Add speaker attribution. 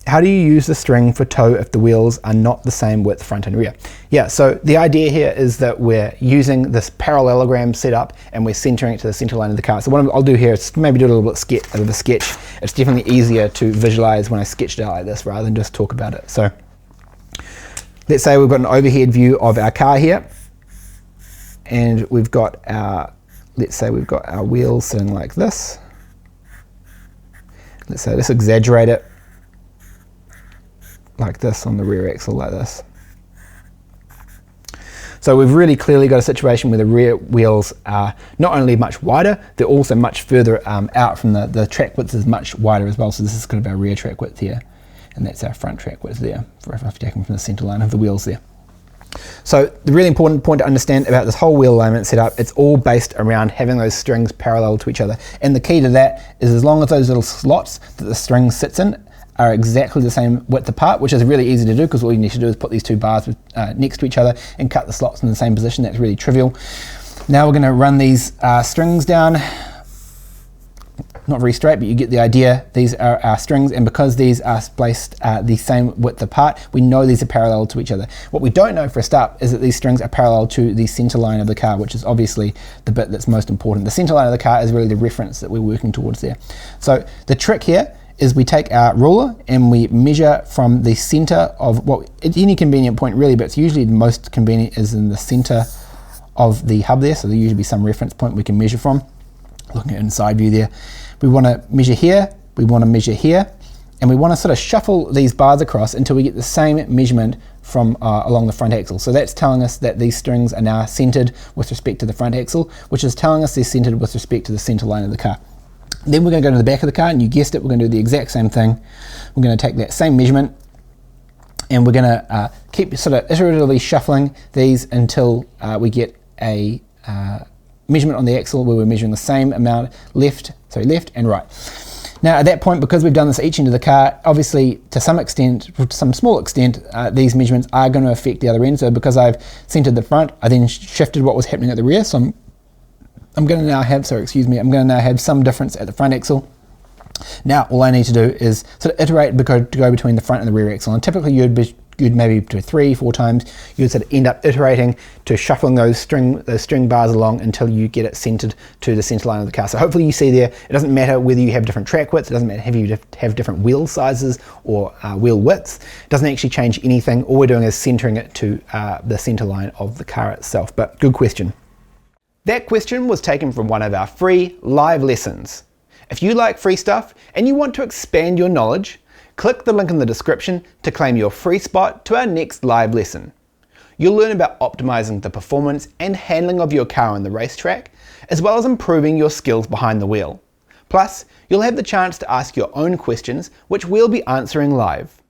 Speaker 1: how do you use the string for toe if the wheels are not the same width front and rear? Yeah, so the idea here is that we're using this parallelogram setup and we're centering it to the center line of the car. So what I'll do here is maybe do a little bit of a sketch. It's definitely easier to visualize when I sketched it out like this rather than just talk about it. So let's say we've got an overhead view of our car here, and we've got our, let's say we've got our wheels sitting like this. Let's say, let's exaggerate it like this on the rear axle, like this. So we've really clearly got a situation where the rear wheels are not only much wider, they're also much further out from the track width is much wider as well. So this is kind of our rear track width here, and that's our front track width there, if I've taken from the center line of the wheels there. So the really important point to understand about this whole wheel alignment setup, it's all based around having those strings parallel to each other. And the key to that is as long as those little slots that the string sits in are exactly the same width apart, which is really easy to do because all you need to do is put these two bars next to each other and cut the slots in the same position. That's really trivial. Now we're going to run these strings down. Not very straight, but you get the idea. These are our strings, and because these are placed the same width apart, we know these are parallel to each other. What we don't know for a start is that these strings are parallel to the center line of the car, which is obviously the bit that's most important. The center line of the car is really the reference that we're working towards there. So the trick here is we take our ruler and we measure from the center of what, at any convenient point really, but it's usually the most convenient is in the center of the hub there, so there'll usually be some reference point we can measure from. Looking at inside view there, we want to measure here, we want to measure here, and we want to sort of shuffle these bars across until we get the same measurement from along the front axle. So that's telling us that these strings are now centered with respect to the front axle, which is telling us they're centered with respect to the center line of the car. Then we're going to go to the back of the car, and you guessed it, we're going to do the exact same thing. We're going to take that same measurement, and we're going to keep sort of iteratively shuffling these until we get a measurement on the axle where we're measuring the same amount left and right. Now at that point, because we've done this at each end of the car, obviously to some extent, to some small extent, these measurements are going to affect the other end. So because I've centered the front, I then shifted what was happening at the rear. So I'm going to now have, I'm going to now have some difference at the front axle. Now all I need to do is sort of iterate to go between the front and the rear axle, and typically you'd maybe do 3-4 times. You'd sort of end up iterating to shuffling those string bars along until you get it centered to the center line of the car. So hopefully you see there, it doesn't matter whether you have different track widths, it doesn't matter if you have different wheel sizes or wheel widths. It doesn't actually change anything. All we're doing is centering it to the center line of the car itself. But good question. That question was taken from one of our free live lessons. If you like free stuff and you want to expand your knowledge, click the link in the description to claim your free spot to our next live lesson. You'll learn about optimizing the performance and handling of your car on the racetrack, as well as improving your skills behind the wheel. Plus, you'll have the chance to ask your own questions, which we'll be answering live.